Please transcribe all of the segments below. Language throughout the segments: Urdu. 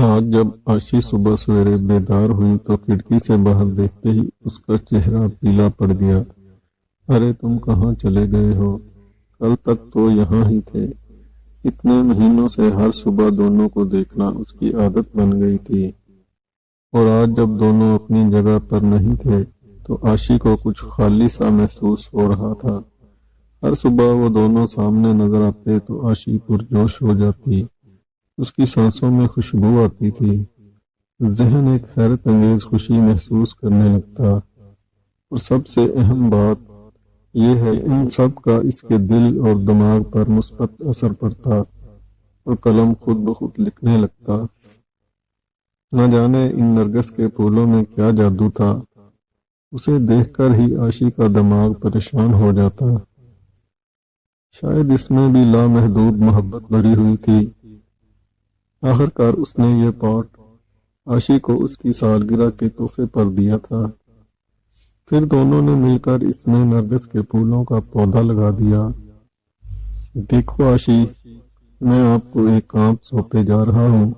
آج جب آشی صبح سویرے بیدار ہوئی تو کھڑکی سے باہر دیکھتے ہی اس کا چہرہ پیلا پڑ گیا۔ ارے تم کہاں چلے گئے ہو؟ کل تک تو یہاں ہی تھے۔ اتنے مہینوں سے ہر صبح دونوں کو دیکھنا اس کی عادت بن گئی تھی، اور آج جب دونوں اپنی جگہ پر نہیں تھے تو آشی کو کچھ خالی سا محسوس ہو رہا تھا۔ ہر صبح وہ دونوں سامنے نظر آتے تو آشی پرجوش ہو جاتی، اس کی سانسوں میں خوشبو آتی تھی، ذہن ایک حیرت انگیز خوشی محسوس کرنے لگتا، اور سب سے اہم بات یہ ہے ان سب کا اس کے دل اور دماغ پر مثبت اثر پڑتا اور قلم خود بخود لکھنے لگتا۔ نہ جانے ان نرگس کے پھولوں میں کیا جادو تھا، اسے دیکھ کر ہی آشی کا دماغ پریشان ہو جاتا۔ شاید اس میں بھی لامحدود محبت بھری ہوئی تھی۔ آخرکار اس نے یہ پاٹ آشی کو اس کی سالگرہ کے تحفے پر دیا تھا۔ پھر دونوں نے مل کر اس میں نرگس کے پھولوں کا پودا لگا دیا۔ دیکھو آشی، میں آپ کو ایک کام سونپے جا رہا ہوں۔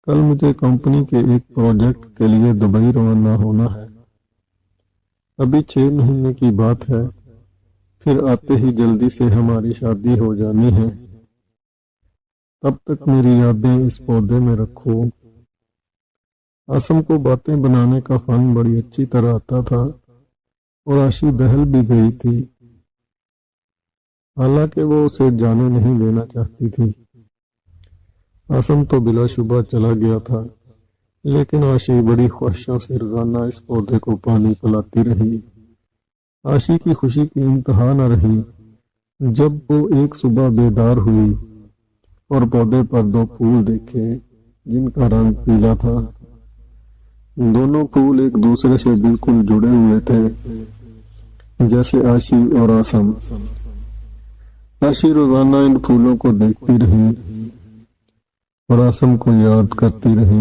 کل مجھے کمپنی کے ایک پروجیکٹ کے لیے دبئی روانہ ہونا ہے۔ ابھی 6 مہینے کی بات ہے، پھر آتے ہی جلدی سے ہماری شادی ہو جانی ہے۔ تب تک میری یادیں اس پودے میں رکھو۔ آسم کو باتیں بنانے کا فن بڑی اچھی طرح آتا تھا، اور آشی بہل بھی گئی تھی، حالانکہ وہ اسے جانے نہیں دینا چاہتی تھی۔ آسم تو بلا شبہ چلا گیا تھا، لیکن آشی بڑی خواہشوں سے روزانہ اس پودے کو پانی پلاتی رہی۔ آشی کی خوشی کی انتہا نہ رہی جب وہ ایک صبح بیدار ہوئی اور پودے پر 2 پھول دیکھے جن کا رنگ پیلا تھا۔ دونوں پھول ایک دوسرے سے بالکل جڑے ہوئے تھے، جیسے آشی اور آسم۔ آشی روزانہ ان پھولوں کو دیکھتی رہی اور آسم کو یاد کرتی رہی۔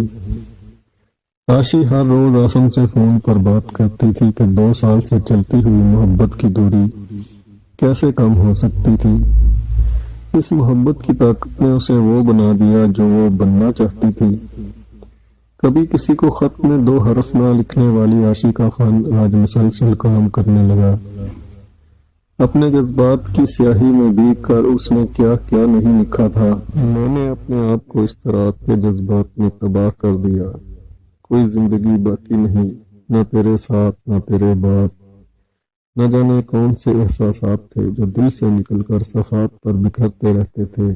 آشی ہر روز آسم سے فون پر بات کرتی تھی کہ 2 سال سے چلتی ہوئی محبت کی دوری کیسے کم ہو سکتی تھی۔ اس محبت کی طاقت نے اسے وہ بنا دیا جو وہ بننا چاہتی تھی۔ کبھی کسی کو خط میں 2 حرف نہ لکھنے والی آشی کا فن آج مسلسل کام کرنے لگا۔ اپنے جذبات کی سیاہی میں بھیگ کر اس نے کیا کیا نہیں لکھا تھا۔ میں نے اپنے آپ کو اس طرح کے جذبات میں تباہ کر دیا، کوئی زندگی باقی نہیں، نہ تیرے ساتھ نہ تیرے بعد۔ نہ جانے کون سے احساسات تھے جو دل سے نکل کر صفحات پر بکھرتے رہتے تھے۔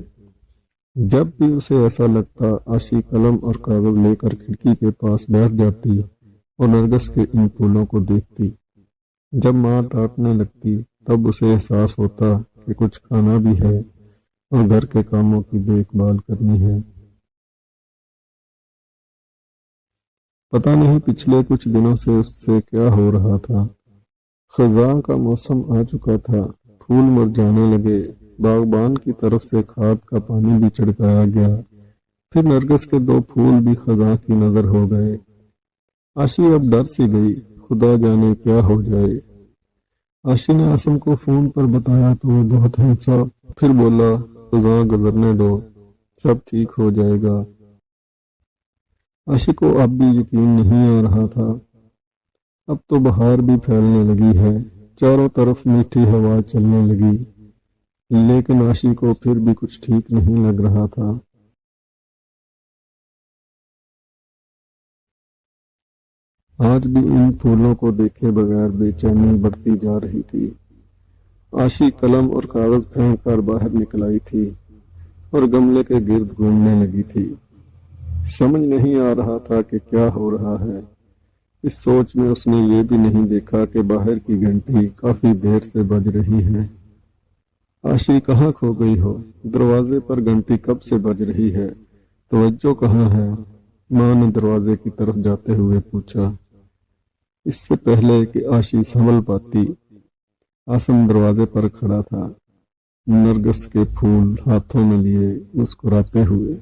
جب بھی اسے ایسا لگتا، آشی قلم اور کاغذ لے کر کھڑکی کے پاس بیٹھ جاتی اور نرگس کے ان پھولوں کو دیکھتی۔ جب ماں ڈانٹنے لگتی تب اسے احساس ہوتا کہ کچھ کھانا بھی ہے اور گھر کے کاموں کی دیکھ بھال کرنی ہے۔ پتہ نہیں پچھلے کچھ دنوں سے اس سے کیا ہو رہا تھا۔ خزاں کا موسم آ چکا تھا، پھول مرجھانے لگے، باغبان کی طرف سے کھاد کا پانی بھی چھڑکایا گیا۔ پھر نرگس کے 2 پھول بھی خزاں کی نظر ہو گئے۔ آشی اب ڈر سی گئی، خدا جانے کیا ہو جائے۔ آشی نے آسم کو فون پر بتایا تو وہ بہت ہنسا، پھر بولا خزاں گزرنے دو، سب ٹھیک ہو جائے گا۔ آشی کو اب بھی یقین نہیں آ رہا تھا۔ اب تو بہار بھی پھیلنے لگی ہے، چاروں طرف میٹھی ہوا چلنے لگی، لیکن آشی کو پھر بھی کچھ ٹھیک نہیں لگ رہا تھا۔ آج بھی ان پھولوں کو دیکھے بغیر بے چینی بڑھتی جا رہی تھی۔ آشی قلم اور کاغذ پھینک کر باہر نکل آئی تھی اور گملے کے گرد گھومنے لگی تھی۔ سمجھ نہیں آ رہا تھا کہ کیا ہو رہا ہے۔ اس سوچ میں اس نے یہ بھی نہیں دیکھا کہ باہر کی گھنٹی کافی دیر سے بج رہی ہے۔ آشی کہاں کھو گئی ہو؟ دروازے پر گھنٹی کب سے بج رہی ہے؟ توجہ کہاں ہے؟ ماں نے دروازے کی طرف جاتے ہوئے پوچھا۔ اس سے پہلے کہ آشی سنبھل پاتی، آسم دروازے پر کھڑا تھا، نرگس کے پھول ہاتھوں میں لیے مسکراتے ہوئے۔